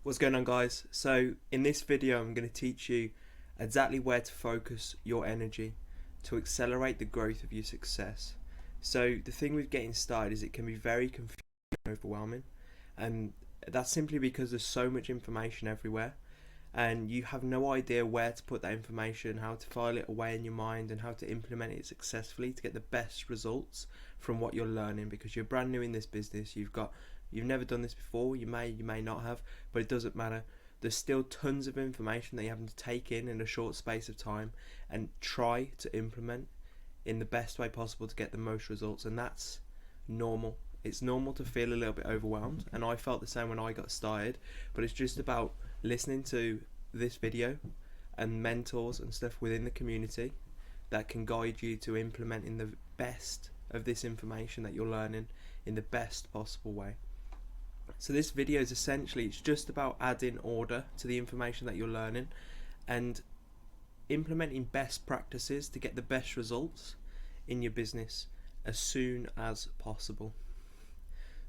What's going on, guys? So in this video I'm going to teach you exactly where to focus your energy to accelerate the growth of your success. So the thing with getting started is it can be very confusing and overwhelming, and that's simply because there's so much information everywhere and you have no idea where to put that information, how to file it away in your mind, and how to implement it successfully to get the best results from what you're learning, because you're brand new in this business. You've never done this before. You may not have, but it doesn't matter. There's still tons of information that you have to take in a short space of time and try to implement in the best way possible to get the most results. And that's normal. It's normal to feel a little bit overwhelmed, and I felt the same when I got started. But it's just about listening to this video and mentors and stuff within the community that can guide you to implementing the best of this information that you're learning in the best possible way. So this video is essentially, it's just about adding order to the information that you're learning and implementing best practices to get the best results in your business as soon as possible.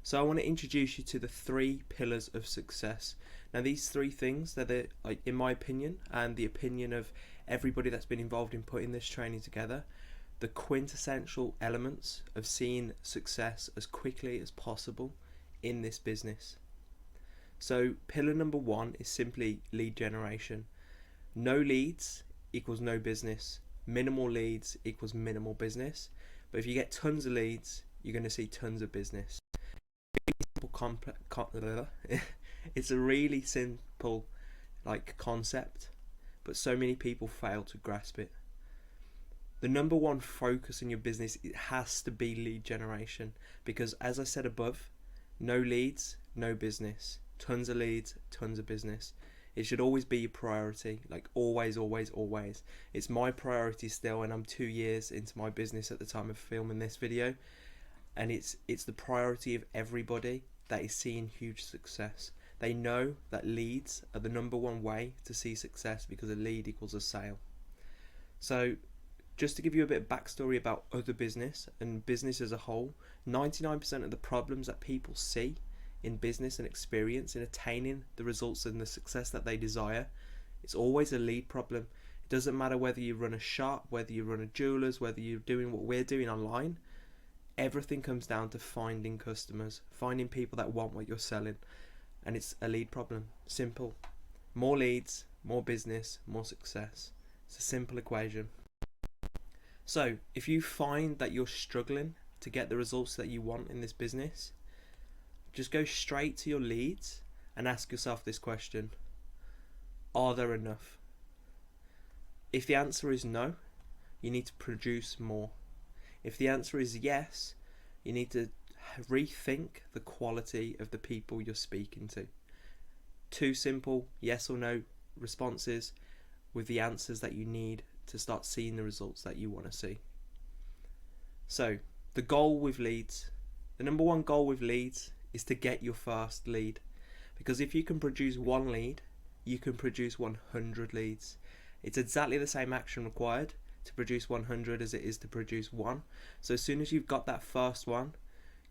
So I want to introduce you to the 3 pillars of success. Now these 3 things, they're in my opinion and the opinion of everybody that's been involved in putting this training together, the quintessential elements of seeing success as quickly as possible in this business. So pillar number 1 is simply lead generation. No leads equals no business. Minimal leads equals minimal business. But if you get tons of leads, you're going to see tons of business. It's a really simple concept, but so many people fail to grasp it. The number 1 focus in your business, it has to be lead generation, because as I said above, no leads, no business. Tons of leads, tons of business. It should always be your priority, always, always, always. It's my priority still, and I'm 2 years into my business at the time of filming this video, and it's the priority of everybody that is seeing huge success. They know that leads are the number 1 way to see success, because a lead equals a sale. So just to give you a bit of backstory about other business and business as a whole, 99% of the problems that people see in business and experience in attaining the results and the success that they desire, it's always a lead problem. It doesn't matter whether you run a shop, whether you run a jeweler's, whether you're doing what we're doing online. Everything comes down to finding customers, finding people that want what you're selling, and it's a lead problem. Simple. More leads, more business, more success. It's a simple equation. So if you find that you're struggling to get the results that you want in this business, just go straight to your leads and ask yourself this question: are there enough? If the answer is no, you need to produce more. If the answer is yes, you need to rethink the quality of the people you're speaking to. 2 simple yes or no responses with the answers that you need to start seeing the results that you want to see. So the goal with leads, the number 1 goal with leads is to get your first lead, because if you can produce 1 lead, you can produce 100 leads. It's exactly the same action required to produce 100 as it is to produce 1. So as soon as you've got that first one,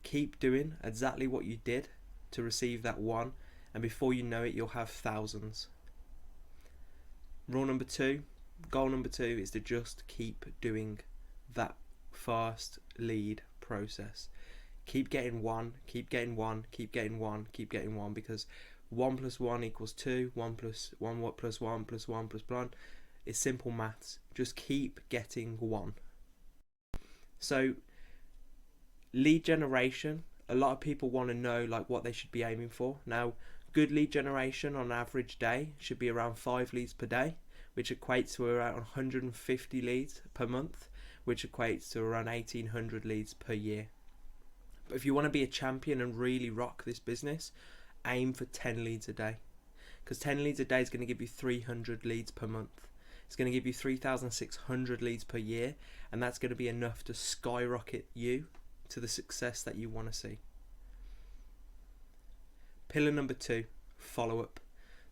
keep doing exactly what you did to receive that 1, and before you know it, you'll have thousands. Rule number 2, goal number 2 is to just keep doing that first lead process. Keep getting 1, keep getting 1, keep getting 1, keep getting 1, because 1 plus 1 equals 2, 1 plus 1 plus 1 plus 1 plus 1. It's simple maths. Just keep getting 1. So lead generation, a lot of people want to know what they should be aiming for. Now, good lead generation on an average day should be around 5 leads per day, which equates to around 150 leads per month, which equates to around 1,800 leads per year. But if you want to be a champion and really rock this business, aim for 10 leads a day, because 10 leads a day is going to give you 300 leads per month. It's going to give you 3,600 leads per year, and that's going to be enough to skyrocket you to the success that you want to see. Pillar number 2, follow-up.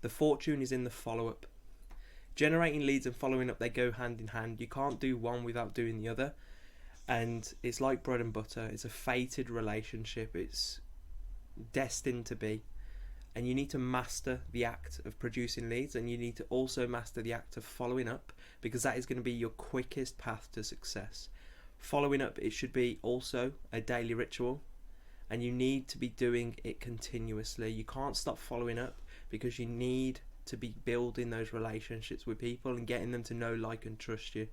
The fortune is in the follow-up. Generating leads and following up, they go hand in hand. You can't do one without doing the other, and it's like bread and butter. It's a fated relationship. It's destined to be. And you need to master the act of producing leads, and you need to also master the act of following up, because that is going to be your quickest path to success. Following up, it should be also a daily ritual, and you need to be doing it continuously. You can't stop following up, because you need to be building those relationships with people and getting them to know, like, and trust you.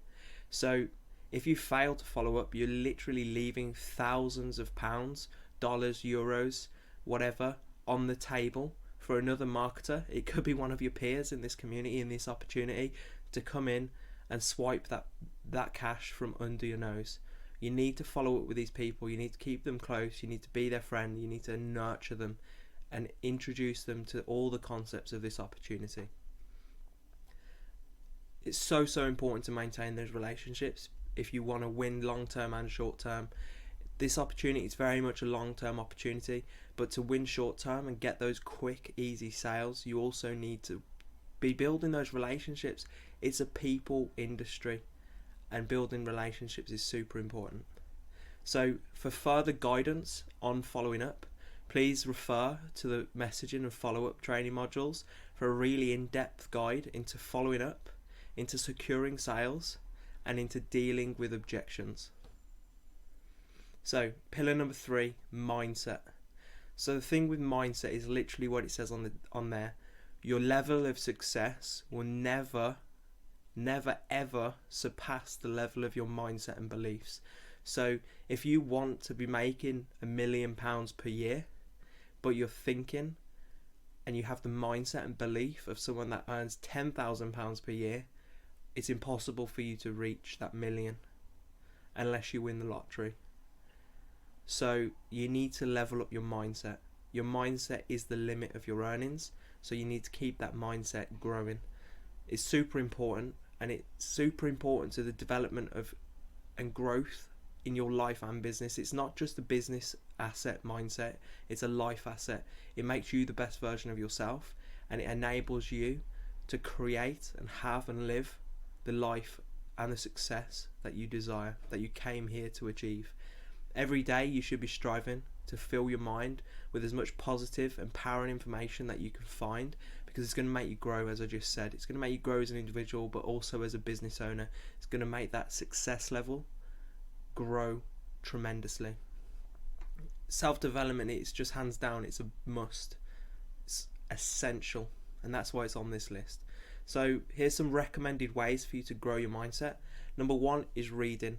So if you fail to follow up, you're literally leaving thousands of pounds, dollars, euros, whatever, on the table for another marketer. It could be one of your peers in this community, in this opportunity, to come in and swipe that cash from under your nose. You need to follow up with these people. You need to keep them close. You need to be their friend. You need to nurture them and introduce them to all the concepts of this opportunity. It's so important to maintain those relationships if you want to win long term and short term. This opportunity is very much a long-term opportunity, but to win short-term and get those quick, easy sales, you also need to be building those relationships. It's a people industry, and building relationships is super important. So for further guidance on following up, please refer to the messaging and follow-up training modules for a really in-depth guide into following up, into securing sales, and into dealing with objections. So pillar number 3, mindset. So the thing with mindset is literally what it says on there. Your level of success will never ever surpass the level of your mindset and beliefs. So if you want to be making £1 million per year, but you're thinking and you have the mindset and belief of someone that earns £10,000 per year, it's impossible for you to reach that million unless you win the lottery. So you need to level up your mindset. Your mindset is the limit of your earnings, so you need to keep that mindset growing. It's super important, and it's super important to the development of and growth in your life and business. It's not just a business asset mindset, it's a life asset. It makes you the best version of yourself, and it enables you to create and have and live the life and the success that you desire, that you came here to achieve. Every day you should be striving to fill your mind with as much positive, empowering information that you can find, because it's going to make you grow, as I just said. It's going to make you grow as an individual, but also as a business owner. It's going to make that success level grow tremendously. Self-development, it's just hands down, it's a must. It's essential, and that's why it's on this list. So here's some recommended ways for you to grow your mindset. Number 1 is reading.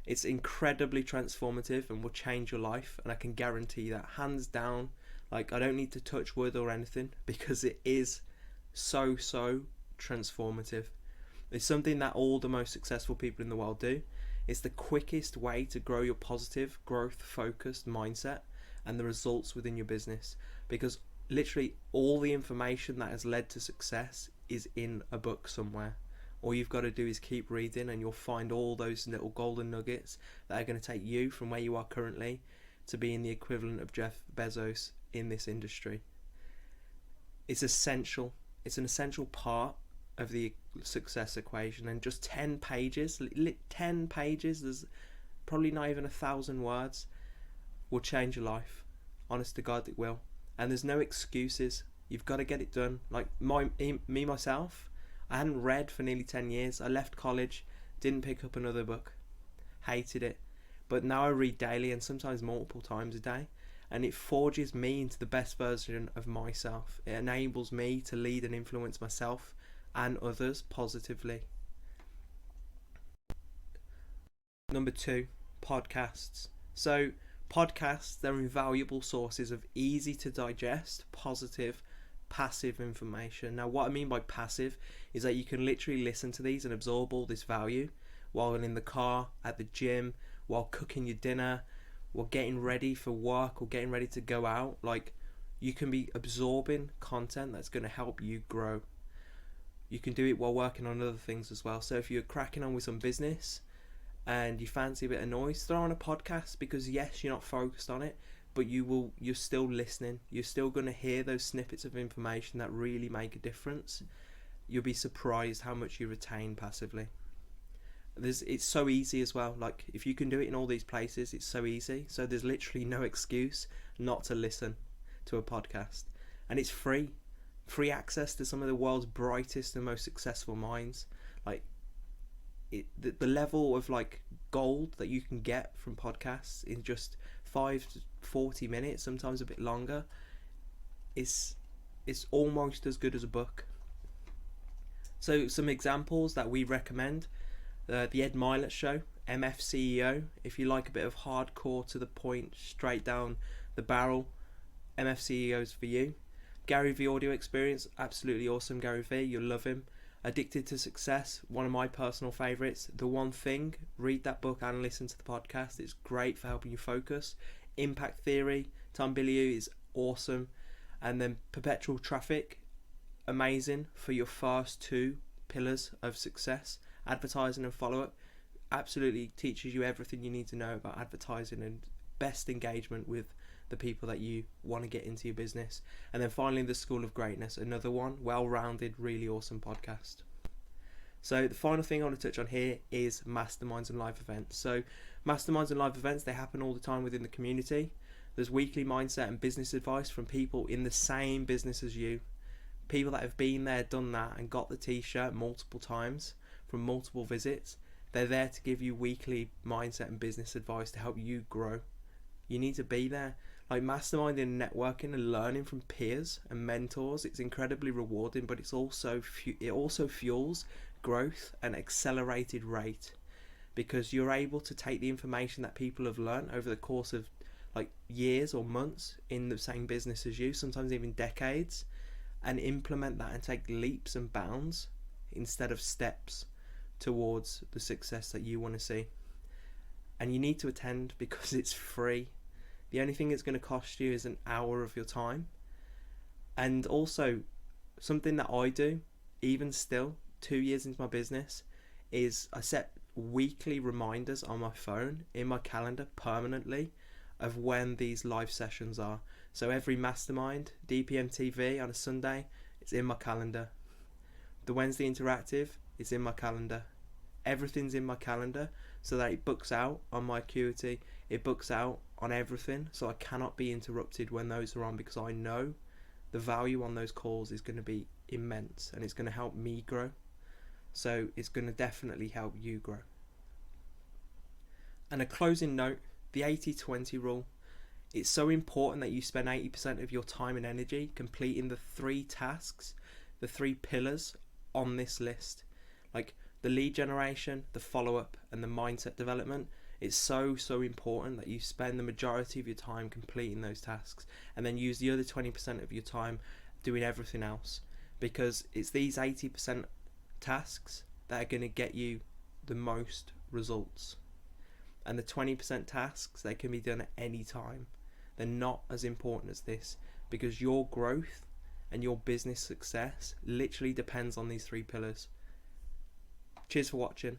It's incredibly transformative and will change your life, and I can guarantee that, hands down. Like, I don't need to touch wood or anything, because it is so transformative. It's something that all the most successful people in the world do. It's the quickest way to grow your positive, growth focused mindset and the results within your business, because literally all the information that has led to success is in a book somewhere. All you've got to do is keep reading, and you'll find all those little golden nuggets that are going to take you from where you are currently to being the equivalent of Jeff Bezos in this industry. It's essential. It's an essential part of the success equation. And just 10 pages, there's probably not even 1,000 words, will change your life. Honest to God, it will. And there's no excuses. You've got to get it done. Like myself, I hadn't read for nearly 10 years. I left college, didn't pick up another book, hated it. But now I read daily, and sometimes multiple times a day, and it forges me into the best version of myself. It enables me to lead and influence myself and others positively. Number 2, podcasts. So podcasts, they're invaluable sources of easy to digest, positive, passive information. Now, what I mean by passive is that you can literally listen to these and absorb all this value while in the car, at the gym, while cooking your dinner, while getting ready for work or getting ready to go out. Like, you can be absorbing content that's going to help you grow. You can do it while working on other things as well. So if you're cracking on with some business and you fancy a bit of noise, throw on a podcast, because yes, you're not focused on it, but you're still listening. You're still going to hear those snippets of information that really make a difference. You'll be surprised how much you retain passively. It's so easy as well. Like, if you can do it in all these places, it's so easy. So there's literally no excuse not to listen to a podcast. and it's free access to some of the world's brightest and most successful minds. Like the level of like gold that you can get from podcasts in just 5 to 40 minutes, sometimes a bit longer, is almost as good as a book. So some examples that we recommend: the Ed Mylett Show, MF CEO. If you like a bit of hardcore, to the point, straight down the barrel, MF CEO's for you. Gary Vee Audio Experience, absolutely awesome. Gary Vee, you'll love him. Addicted to Success, one of my personal favourites. The One Thing, read that book and listen to the podcast. It's great for helping you focus. Impact Theory, Tom Bilyeu is awesome. And then Perpetual Traffic, amazing for your first two pillars of success: advertising and follow-up. Absolutely teaches you everything you need to know about advertising and best engagement with the people that you want to get into your business. And then finally, The School of Greatness, another one, well-rounded, really awesome podcast. So the final thing I want to touch on here is masterminds and live events. So masterminds and live events, they happen all the time within the community. There's weekly mindset and business advice from people in the same business as you, people that have been there, done that, and got the t-shirt multiple times from multiple visits. They're there to give you weekly mindset and business advice to help you grow. You need to be there. Like masterminding and networking and learning from peers and mentors, it's incredibly rewarding, but it also fuels growth at an accelerated rate, because you're able to take the information that people have learned over the course of like years or months in the same business as you, sometimes even decades, and implement that and take leaps and bounds instead of steps towards the success that you want to see. And you need to attend because it's free. The only thing it's going to cost you is an hour of your time. And also, something that I do, even still, 2 years into my business, is I set weekly reminders on my phone, in my calendar, permanently, of when these live sessions are. So every mastermind, DPM TV on a Sunday, it's in my calendar. The Wednesday Interactive, it's in my calendar. Everything's in my calendar, so that it books out on my Acuity, it books out on everything, so I cannot be interrupted when those are on, because I know the value on those calls is going to be immense and it's going to help me grow. So it's going to definitely help you grow. And a closing note, the 80-20 rule. It's so important that you spend 80% of your time and energy completing the 3 tasks, the 3 pillars on this list. Like the lead generation, the follow-up, and the mindset development. It's so important that you spend the majority of your time completing those tasks, and then use the other 20% of your time doing everything else, because it's these 80% tasks that are going to get you the most results. And the 20% tasks, they can be done at any time. They're not as important as this, because your growth and your business success literally depends on these 3 pillars. Cheers for watching.